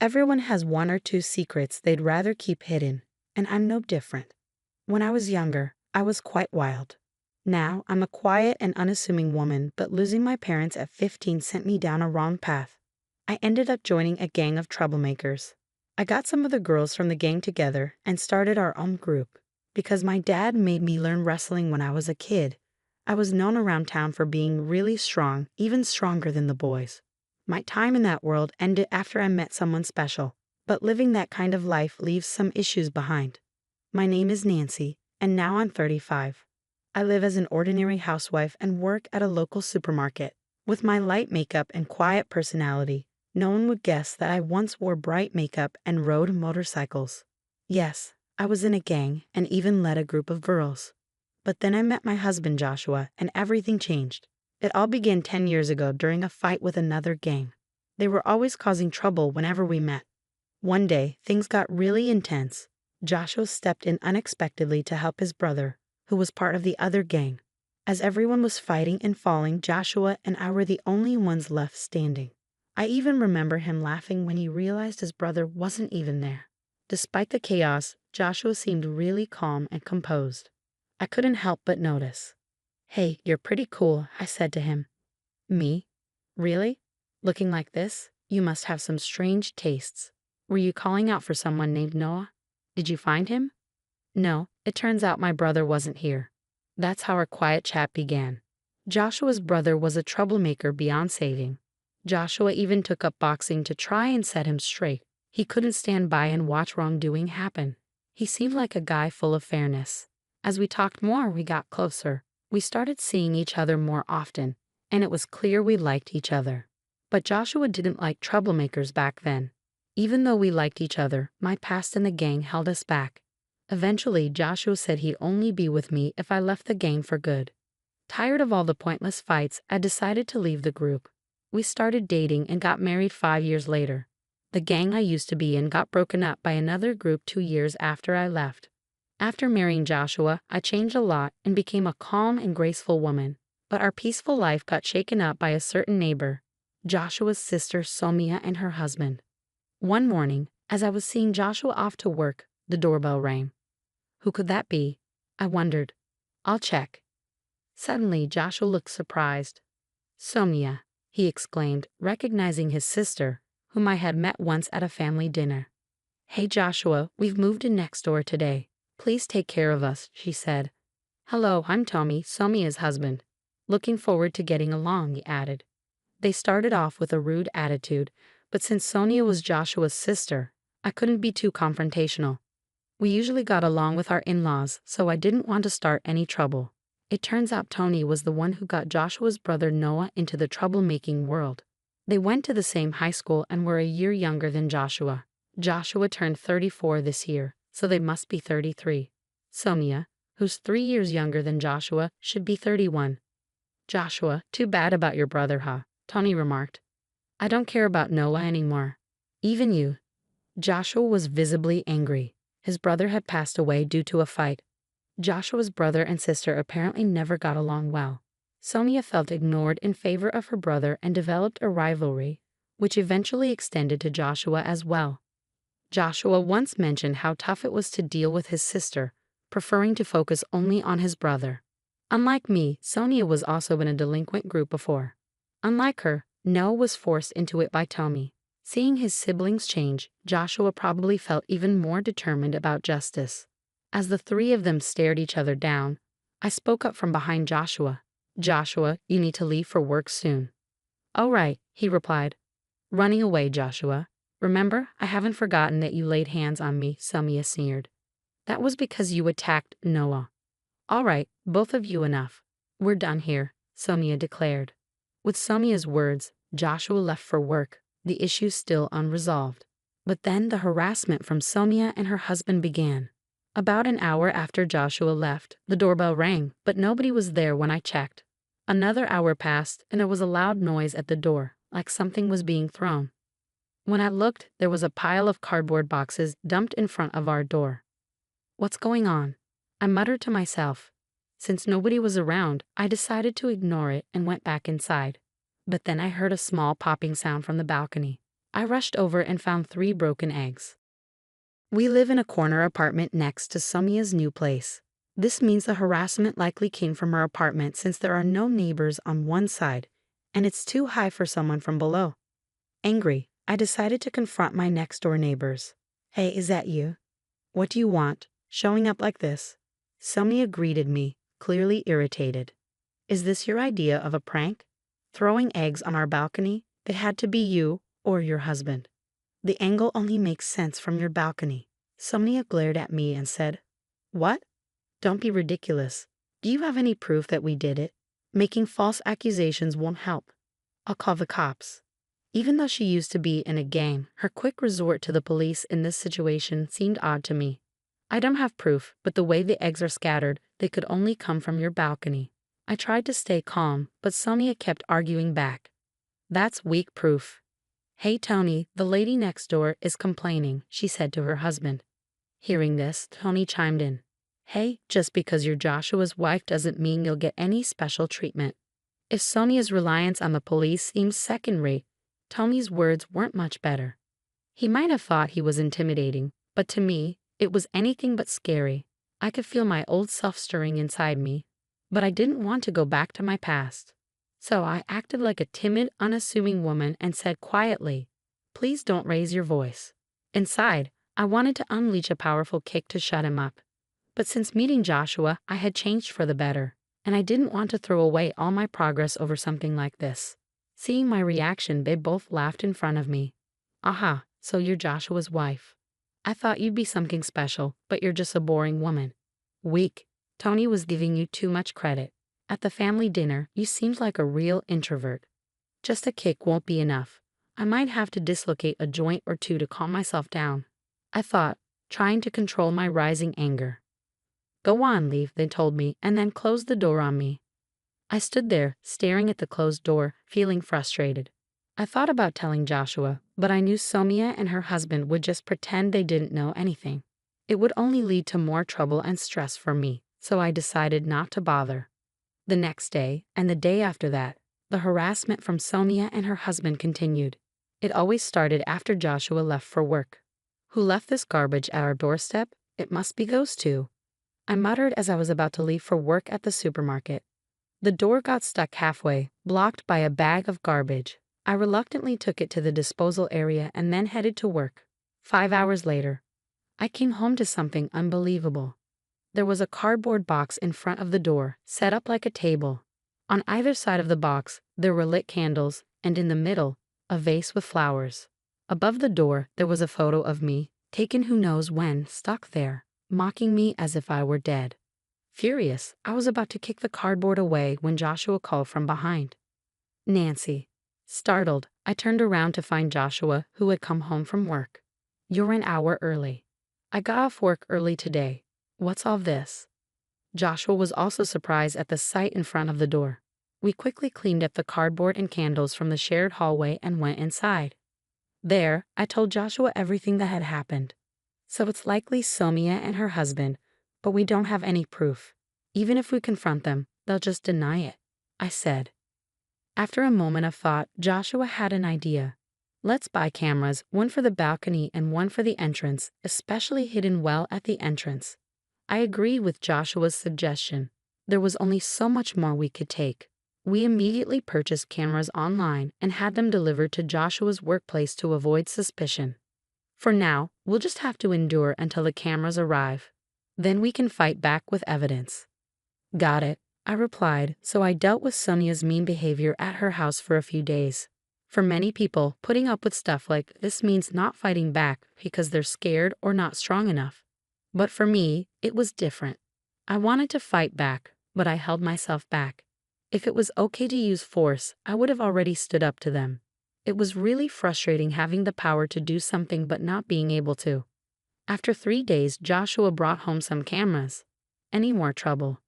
Everyone has one or two secrets they'd rather keep hidden, and I'm no different. When I was younger, I was quite wild. Now, I'm a quiet and unassuming woman, but losing my parents at 15 sent me down a wrong path. I ended up joining a gang of troublemakers. I got some of the girls from the gang together and started our own group. Because my dad made me learn wrestling when I was a kid, I was known around town for being really strong, even stronger than the boys. My time in that world ended after I met someone special, but living that kind of life leaves some issues behind. My name is Nancy, and now I'm 35. I live as an ordinary housewife and work at a local supermarket. With my light makeup and quiet personality, no one would guess that I once wore bright makeup and rode motorcycles. Yes, I was in a gang and even led a group of girls. But then I met my husband Joshua and everything changed. It all began 10 years ago during a fight with another gang. They were always causing trouble whenever we met. One day, things got really intense. Joshua stepped in unexpectedly to help his brother, who was part of the other gang. As everyone was fighting and falling, Joshua and I were the only ones left standing. I even remember him laughing when he realized his brother wasn't even there. Despite the chaos, Joshua seemed really calm and composed. I couldn't help but notice. "Hey, you're pretty cool," I said to him. "Me? Really? Looking like this? You must have some strange tastes. Were you calling out for someone named Noah? Did you find him?" "No, it turns out my brother wasn't here." That's how our quiet chat began. Joshua's brother was a troublemaker beyond saving. Joshua even took up boxing to try and set him straight. He couldn't stand by and watch wrongdoing happen. He seemed like a guy full of fairness. As we talked more, we got closer. We started seeing each other more often, and it was clear we liked each other. But Joshua didn't like troublemakers back then. Even though we liked each other, my past in the gang held us back. Eventually, Joshua said he'd only be with me if I left the gang for good. Tired of all the pointless fights, I decided to leave the group. We started dating and got married 5 years later. The gang I used to be in got broken up by another group 2 years after I left. After marrying Joshua, I changed a lot and became a calm and graceful woman. But our peaceful life got shaken up by a certain neighbor, Joshua's sister Somia and her husband. One morning, as I was seeing Joshua off to work, the doorbell rang. Who could that be? I wondered. I'll check. Suddenly, Joshua looked surprised. Somia, he exclaimed, recognizing his sister, whom I had met once at a family dinner. Hey Joshua, we've moved in next door today. Please take care of us, she said. Hello, I'm Tommy, Somia's husband. Looking forward to getting along, he added. They started off with a rude attitude, but since Sonia was Joshua's sister, I couldn't be too confrontational. We usually got along with our in-laws, so I didn't want to start any trouble. It turns out Tony was the one who got Joshua's brother Noah into the troublemaking world. They went to the same high school and were a year younger than Joshua. Joshua turned 34 this year, so they must be 33. Sonia, who's 3 years younger than Joshua, should be 31. Joshua, too bad about your brother, huh? Tony remarked. I don't care about Noah anymore. Even you. Joshua was visibly angry. His brother had passed away due to a fight. Joshua's brother and sister apparently never got along well. Sonia felt ignored in favor of her brother and developed a rivalry, which eventually extended to Joshua as well. Joshua once mentioned how tough it was to deal with his sister, preferring to focus only on his brother. Unlike me, Sonia was also in a delinquent group before. Unlike her, Noah was forced into it by Tommy. Seeing his siblings change, Joshua probably felt even more determined about justice. As the three of them stared each other down, I spoke up from behind Joshua. Joshua, you need to leave for work soon. All right, he replied. Running away, Joshua. Remember, I haven't forgotten that you laid hands on me, Sonia sneered. That was because you attacked Noah. All right, both of you enough. We're done here, Sonia declared. With Somia's words, Joshua left for work, the issue still unresolved. But then the harassment from Sonia and her husband began. About an hour after Joshua left, the doorbell rang, but nobody was there when I checked. Another hour passed, and there was a loud noise at the door, like something was being thrown. When I looked, there was a pile of cardboard boxes dumped in front of our door. What's going on? I muttered to myself. Since nobody was around, I decided to ignore it and went back inside. But then I heard a small popping sound from the balcony. I rushed over and found 3 broken eggs. We live in a corner apartment next to Somia's new place. This means the harassment likely came from her apartment since there are no neighbors on one side, and it's too high for someone from below. Angry, I decided to confront my next-door neighbors. "Hey, is that you? What do you want, showing up like this?" Somnia greeted me, clearly irritated. "Is this your idea of a prank? Throwing eggs on our balcony? It had to be you or your husband. The angle only makes sense from your balcony." Somnia glared at me and said, "What? Don't be ridiculous. Do you have any proof that we did it? Making false accusations won't help. I'll call the cops." Even though she used to be in a gang, her quick resort to the police in this situation seemed odd to me. "I don't have proof, but the way the eggs are scattered, they could only come from your balcony." I tried to stay calm, but Sonia kept arguing back. "That's weak proof." "Hey Tony, the lady next door is complaining," she said to her husband. Hearing this, Tony chimed in. "Hey, just because you're Joshua's wife doesn't mean you'll get any special treatment." If Sonia's reliance on the police seems second-rate, Tony's words weren't much better. He might have thought he was intimidating, but to me, it was anything but scary. I could feel my old self stirring inside me, but I didn't want to go back to my past. So I acted like a timid, unassuming woman and said quietly, "Please don't raise your voice." Inside, I wanted to unleash a powerful kick to shut him up. But since meeting Joshua, I had changed for the better, and I didn't want to throw away all my progress over something like this. Seeing my reaction, they both laughed in front of me. "Aha, so you're Joshua's wife. I thought you'd be something special, but you're just a boring woman." "Weak. Tony was giving you too much credit. At the family dinner, you seemed like a real introvert." "Just a kick won't be enough. I might have to dislocate a joint or two to calm myself down," I thought, trying to control my rising anger. "Go on, leave," they told me, and then closed the door on me. I stood there, staring at the closed door, feeling frustrated. I thought about telling Joshua, but I knew Somia and her husband would just pretend they didn't know anything. It would only lead to more trouble and stress for me, so I decided not to bother. The next day, and the day after that, the harassment from Somia and her husband continued. It always started after Joshua left for work. "Who left this garbage at our doorstep? It must be those two," I muttered as I was about to leave for work at the supermarket. The door got stuck halfway, blocked by a bag of garbage. I reluctantly took it to the disposal area and then headed to work. 5 hours later, I came home to something unbelievable. There was a cardboard box in front of the door, set up like a table. On either side of the box, there were lit candles, and in the middle, a vase with flowers. Above the door, there was a photo of me, taken who knows when, stuck there, mocking me as if I were dead. Furious, I was about to kick the cardboard away when Joshua called from behind. "Nancy." Startled, I turned around to find Joshua, who had come home from work. "You're an hour early." "I got off work early today. What's all this?" Joshua was also surprised at the sight in front of the door. We quickly cleaned up the cardboard and candles from the shared hallway and went inside. There, I told Joshua everything that had happened. "So it's likely Somia and her husband, but we don't have any proof. Even if we confront them, they'll just deny it," I said. After a moment of thought, Joshua had an idea. "Let's buy cameras, one for the balcony and one for the entrance, especially hidden well at the entrance." I agreed with Joshua's suggestion. There was only so much more we could take. We immediately purchased cameras online and had them delivered to Joshua's workplace to avoid suspicion. For now, we'll just have to endure until the cameras arrive. Then we can fight back with evidence. "Got it," I replied, so I dealt with Sonia's mean behavior at her house for a few days. For many people, putting up with stuff like this means not fighting back because they're scared or not strong enough. But for me, it was different. I wanted to fight back, but I held myself back. If it was okay to use force, I would have already stood up to them. It was really frustrating having the power to do something but not being able to. After 3 days, Joshua brought home some cameras. Any more trouble?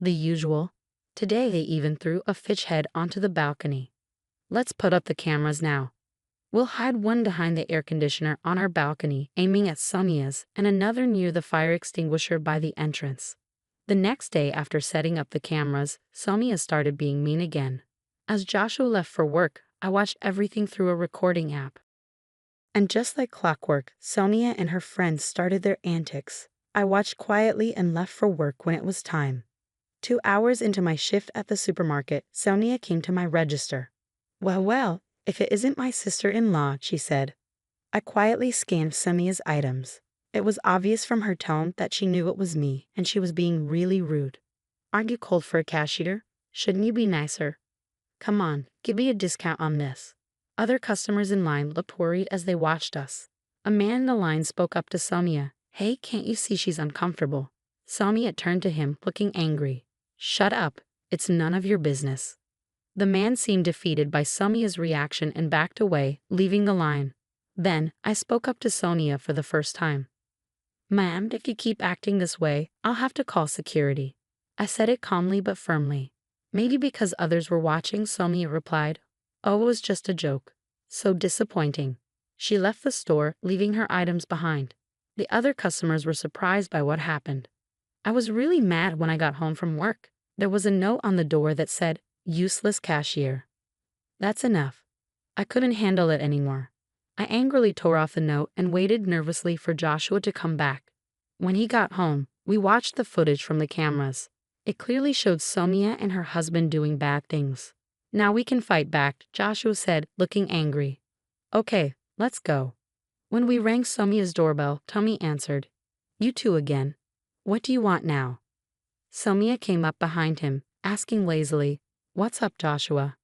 The usual. Today they even threw a fish head onto the balcony. "Let's put up the cameras now. We'll hide one behind the air conditioner on our balcony, aiming at Sonia's, and another near the fire extinguisher by the entrance." The next day after setting up the cameras, Sonia started being mean again. As Joshua left for work, I watched everything through a recording app. And just like clockwork, Sonia and her friends started their antics. I watched quietly and left for work when it was time. 2 hours into my shift at the supermarket, Sonia came to my register. Well, well, if it isn't my sister-in-law, she said. I quietly scanned Sonia's items. It was obvious from her tone that she knew it was me, and she was being really rude. Aren't you cold for a cashier? Shouldn't you be nicer? Come on, give me a discount on this. Other customers in line looked worried as they watched us. A man in the line spoke up to Sonia. Hey, can't you see she's uncomfortable? Sonia turned to him, looking angry. Shut up. It's none of your business. The man seemed defeated by Sonia's reaction and backed away, leaving the line. Then, I spoke up to Sonia for the first time. Ma'am, if you keep acting this way, I'll have to call security. I said it calmly but firmly. Maybe because others were watching, Sonia replied. Oh, it was just a joke. So disappointing. She left the store, leaving her items behind. The other customers were surprised by what happened. I was really mad when I got home from work. There was a note on the door that said, useless cashier. That's enough. I couldn't handle it anymore. I angrily tore off the note and waited nervously for Joshua to come back. When he got home, we watched the footage from the cameras. It clearly showed Sonia and her husband doing bad things. Now we can fight back, Joshua said, looking angry. Okay, let's go. When we rang Sonia's doorbell, Tommy answered. You two again. What do you want now? Sonia came up behind him, asking lazily, What's up, Joshua?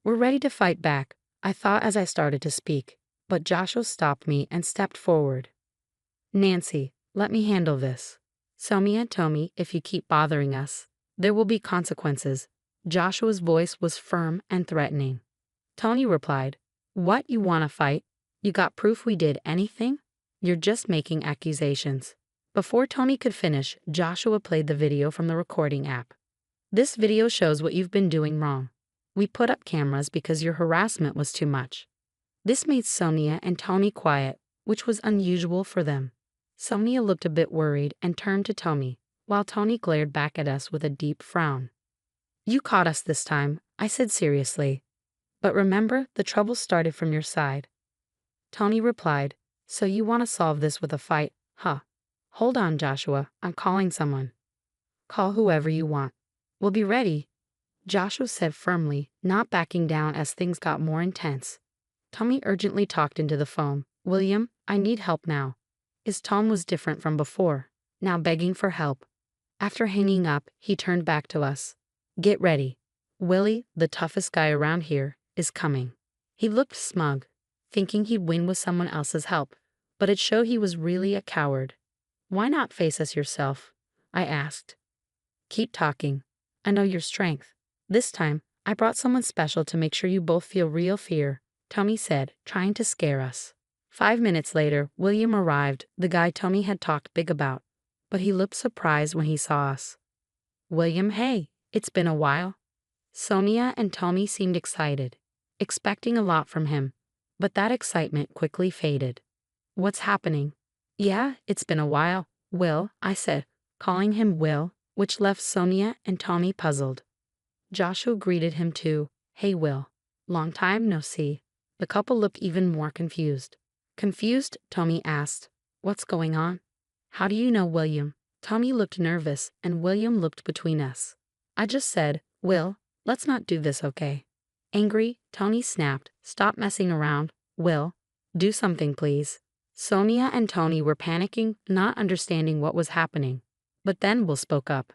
We're ready to fight back, I thought as I started to speak, but Joshua stopped me and stepped forward. Nancy, let me handle this. Sonia told me if you keep bothering us, there will be consequences. Joshua's voice was firm and threatening. Tony replied, What, you want to fight? You got proof we did anything? You're just making accusations. Before Tony could finish, Joshua played the video from the recording app. This video shows what you've been doing wrong. We put up cameras because your harassment was too much. This made Sonia and Tony quiet, which was unusual for them. Sonia looked a bit worried and turned to Tony, while Tony glared back at us with a deep frown. You caught us this time, I said seriously. But remember, the trouble started from your side. Tony replied, So you want to solve this with a fight, huh? Hold on, Joshua, I'm calling someone. Call whoever you want. We'll be ready, Joshua said firmly, not backing down as things got more intense. Tommy urgently talked into the phone. William, I need help now. His tone was different from before, now begging for help. After hanging up, he turned back to us. Get ready. Willie, the toughest guy around here, is coming. He looked smug, thinking he'd win with someone else's help, but it showed he was really a coward. Why not face us yourself? I asked. Keep talking. I know your strength. This time, I brought someone special to make sure you both feel real fear, Tommy said, trying to scare us. 5 minutes later, William arrived, the guy Tommy had talked big about, but he looked surprised when he saw us. William, hey, it's been a while. Sonia and Tommy seemed excited, expecting a lot from him, but that excitement quickly faded. What's happening? Yeah, it's been a while, Will, I said, calling him Will, which left Sonia and Tommy puzzled. Joshua greeted him too. Hey, Will. Long time no see. The couple looked even more confused. Confused, Tommy asked, What's going on? How do you know William? Tommy looked nervous, and William looked between us. I just said, Will, let's not do this, okay? Angry, Tony snapped, Stop messing around. Will, do something, please. Sonia and Tony were panicking, not understanding what was happening. But then Will spoke up.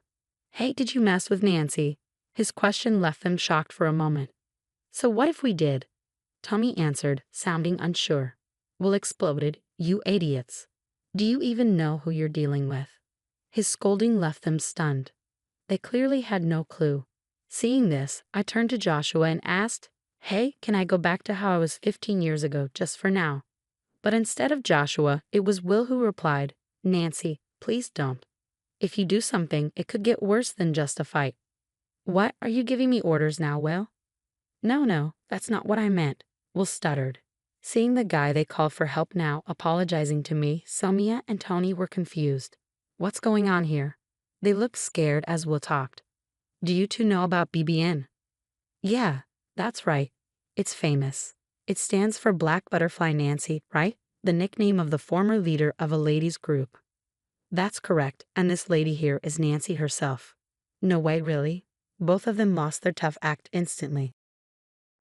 Hey, did you mess with Nancy? His question left them shocked for a moment. So what if we did? Tommy answered, sounding unsure. Will exploded, You idiots. Do you even know who you're dealing with? His scolding left them stunned. They clearly had no clue. Seeing this, I turned to Joshua and asked, Hey, can I go back to how I was 15 years ago just for now? But instead of Joshua, it was Will who replied, Nancy, please don't. If you do something, it could get worse than just a fight. What, are you giving me orders now, Will? No, that's not what I meant, Will stuttered. Seeing the guy they called for help now apologizing to me, Sonia and Tony were confused. What's going on here? They looked scared as Will talked. Do you two know about BBN? Yeah, that's right. It's famous. It stands for Black Butterfly Nancy, right? The nickname of the former leader of a ladies' group. That's correct, and this lady here is Nancy herself. No way, really? Both of them lost their tough act instantly.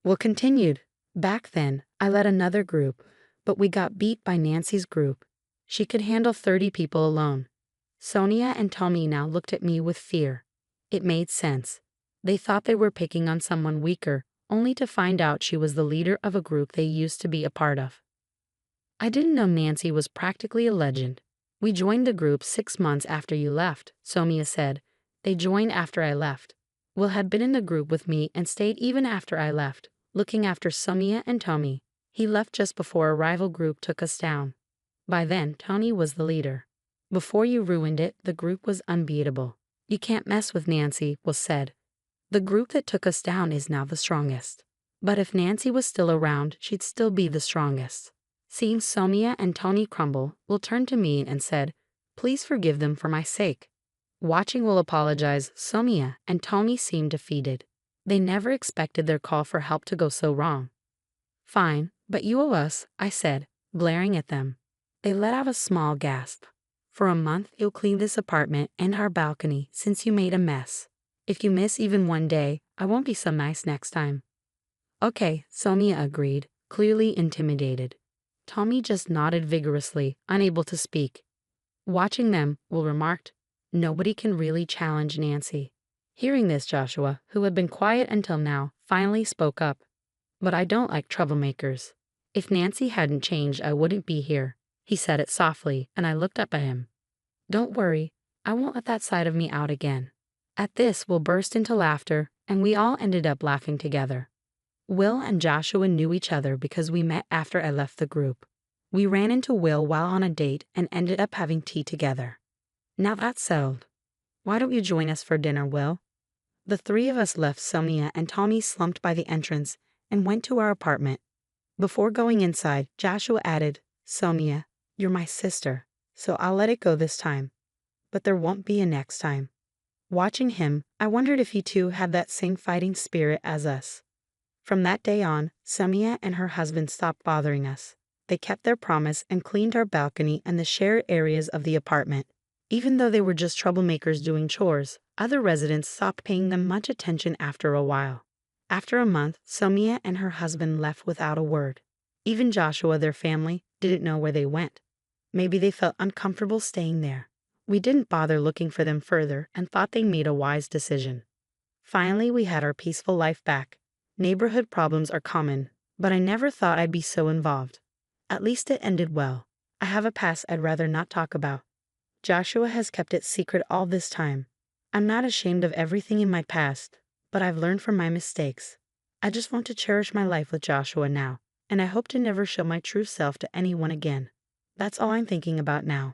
Well, continued. Back then, I led another group, but we got beat by Nancy's group. She could handle 30 people alone. Sonia and Tommy now looked at me with fear. It made sense. They thought they were picking on someone weaker, only to find out she was the leader of a group they used to be a part of. I didn't know Nancy was practically a legend. We joined the group 6 months after you left, Sonia said. They joined after I left. Will had been in the group with me and stayed even after I left, looking after Sonia and Tommy. He left just before a rival group took us down. By then, Tony was the leader. Before you ruined it, the group was unbeatable. You can't mess with Nancy, was said. The group that took us down is now the strongest. But if Nancy was still around, she'd still be the strongest. Seeing Sonia and Tony crumble, Will turned to me and said, "Please forgive them for my sake." Watching Will apologize, Sonia and Tony seemed defeated. They never expected their call for help to go so wrong. "Fine, but you owe us," I said, glaring at them. They let out a small gasp. "For a month, you'll clean this apartment and our balcony since you made a mess. If you miss even one day, I won't be so nice next time." Okay, Sonia agreed, clearly intimidated. Tommy just nodded vigorously, unable to speak. Watching them, Will remarked, "Nobody can really challenge Nancy." Hearing this, Joshua, who had been quiet until now, finally spoke up. "But I don't like troublemakers. If Nancy hadn't changed, I wouldn't be here." He said it softly, and I looked up at him. "Don't worry, I won't let that side of me out again." At this, Will burst into laughter, and we all ended up laughing together. Will and Joshua knew each other because we met after I left the group. We ran into Will while on a date and ended up having tea together. Now that's settled. Why don't you join us for dinner, Will? The three of us left Sonia and Tommy slumped by the entrance and went to our apartment. Before going inside, Joshua added, "Sonia, you're my sister, so I'll let it go this time. But there won't be a next time." Watching him, I wondered if he too had that same fighting spirit as us. From that day on, Sonia and her husband stopped bothering us. They kept their promise and cleaned our balcony and the shared areas of the apartment. Even though they were just troublemakers doing chores, other residents stopped paying them much attention after a while. After a month, Sonia and her husband left without a word. Even Joshua, their family, didn't know where they went. Maybe they felt uncomfortable staying there. We didn't bother looking for them further and thought they made a wise decision. Finally, we had our peaceful life back. Neighborhood problems are common, but I never thought I'd be so involved. At least it ended well. I have a past I'd rather not talk about. Joshua has kept it secret all this time. I'm not ashamed of everything in my past, but I've learned from my mistakes. I just want to cherish my life with Joshua now, and I hope to never show my true self to anyone again. That's all I'm thinking about now.